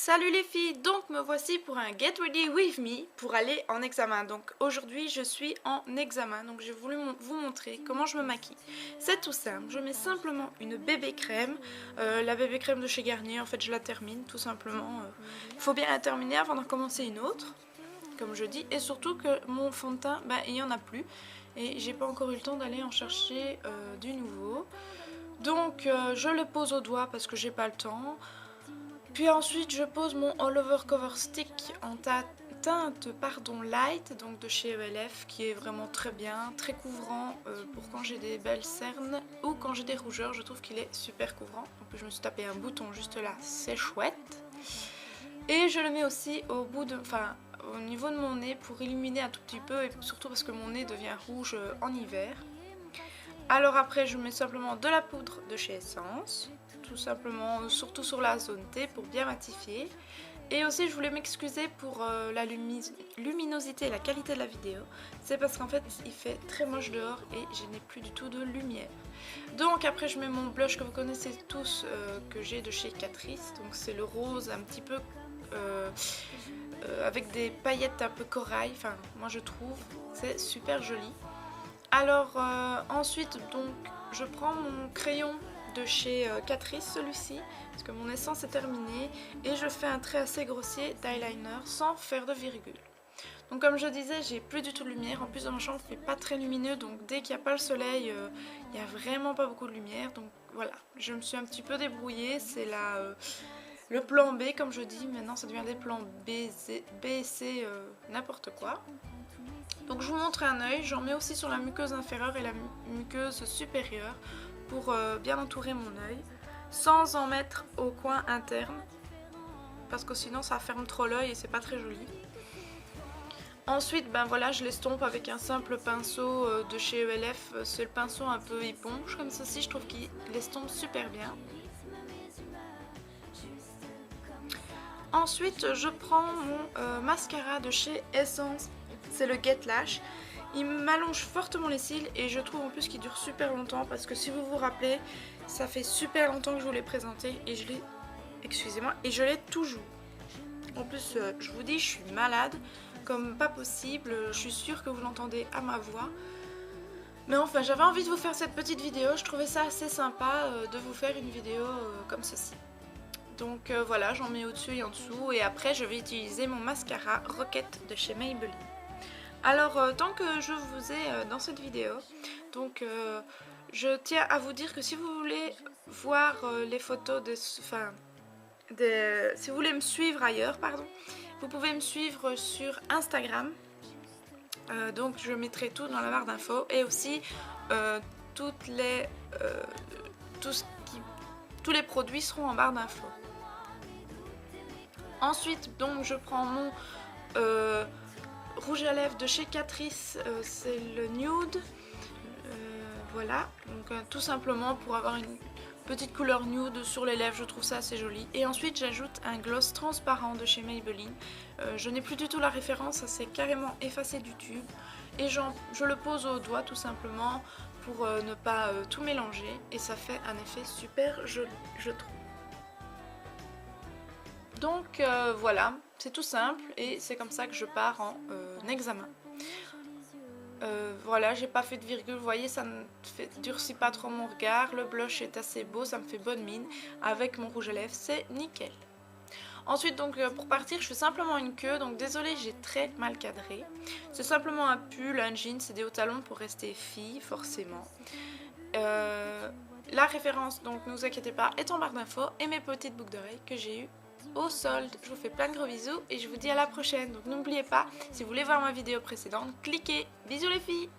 Salut les filles, donc me voici pour un Get Ready With Me pour aller en examen. Donc aujourd'hui je suis en examen, donc j'ai voulu vous montrer comment je me maquille. C'est tout simple, je mets simplement une bébé crème, la bébé crème de chez Garnier, en fait je la termine tout simplement. Il faut bien la terminer avant d'en commencer une autre, comme je dis, et surtout que mon fond de teint, il n'y en a plus et j'ai pas encore eu le temps d'aller en chercher du nouveau. Donc je le pose au doigt parce que j'ai pas le temps. Puis ensuite je pose mon All Over Cover Stick en teinte light, donc de chez ELF, qui est vraiment très bien, très couvrant pour quand j'ai des belles cernes ou quand j'ai des rougeurs. Je trouve qu'il est super couvrant. En plus je me suis tapé un bouton juste là, c'est chouette. Et je le mets aussi au niveau de mon nez pour illuminer un tout petit peu, et surtout parce que mon nez devient rouge en hiver. Alors après je mets simplement de la poudre de chez Essence, tout simplement, surtout sur la zone T pour bien matifier. Et aussi je voulais m'excuser pour la luminosité et la qualité de la vidéo. C'est parce qu'en fait il fait très moche dehors et je n'ai plus du tout de lumière. Donc après je mets mon blush que vous connaissez tous, que j'ai de chez Catrice. Donc c'est le rose un petit peu avec des paillettes un peu corail. Enfin moi je trouve c'est super joli. Alors ensuite donc je prends mon crayon de chez Catrice, celui-ci, parce que mon essence est terminée, et je fais un trait assez grossier d'eyeliner sans faire de virgule. Donc comme je disais, j'ai plus du tout de lumière, en plus dans ma chambre il fait pas très lumineux, donc dès qu'il n'y a pas le soleil, il n'y a vraiment pas beaucoup de lumière. Donc voilà, je me suis un petit peu débrouillée, c'est le plan B comme je dis, maintenant ça devient des plans B, C, n'importe quoi. Donc je vous montre un œil, j'en mets aussi sur la muqueuse inférieure et la muqueuse supérieure pour bien entourer mon œil, sans en mettre au coin interne, parce que sinon ça ferme trop l'œil et c'est pas très joli. Ensuite voilà, je l'estompe avec un simple pinceau de chez ELF, c'est le pinceau un peu éponge comme ceci, je trouve qu'il l'estompe super bien. Ensuite je prends mon mascara de chez Essence, c'est le Get Lash. Il m'allonge fortement les cils et je trouve en plus qu'il dure super longtemps, parce que si vous vous rappelez, ça fait super longtemps que je vous l'ai présenté et je l'ai, excusez-moi, et je l'ai toujours. En plus je vous dis, je suis malade comme pas possible, je suis sûre que vous l'entendez à ma voix. Mais enfin j'avais envie de vous faire cette petite vidéo, je trouvais ça assez sympa de vous faire une vidéo comme ceci. Donc voilà, j'en mets au-dessus et en dessous, et après je vais utiliser mon mascara Rocket de chez Maybelline. Alors tant que je vous ai dans cette vidéo, donc je tiens à vous dire que si vous voulez voir les photos si vous voulez me suivre ailleurs, pardon, vous pouvez me suivre sur Instagram. Donc je mettrai tout dans la barre d'infos, et aussi tous les produits seront en barre d'infos. Ensuite donc je prends mon rouge à lèvres de chez Catrice, c'est le nude, voilà, donc tout simplement pour avoir une petite couleur nude sur les lèvres, je trouve ça assez joli. Et ensuite j'ajoute un gloss transparent de chez Maybelline, je n'ai plus du tout la référence, ça s'est carrément effacé du tube, et je le pose au doigt tout simplement pour ne pas tout mélanger, et ça fait un effet super joli, je trouve. Donc voilà, c'est tout simple et c'est comme ça que je pars en examen. Voilà, j'ai pas fait de virgule, vous voyez, ça ne durcit pas trop mon regard, le blush est assez beau, ça me fait bonne mine. Avec mon rouge à lèvres, c'est nickel. Ensuite donc pour partir, je fais simplement une queue, donc désolée, j'ai très mal cadré. C'est simplement un pull, un jean, c'est des hauts talons pour rester fille, forcément. La référence, donc ne vous inquiétez pas, est en barre d'infos, et mes petites boucles d'oreilles que j'ai eues au solde. Je vous fais plein de gros bisous et je vous dis à la prochaine. Donc n'oubliez pas, si vous voulez voir ma vidéo précédente, cliquez. Bisous les filles!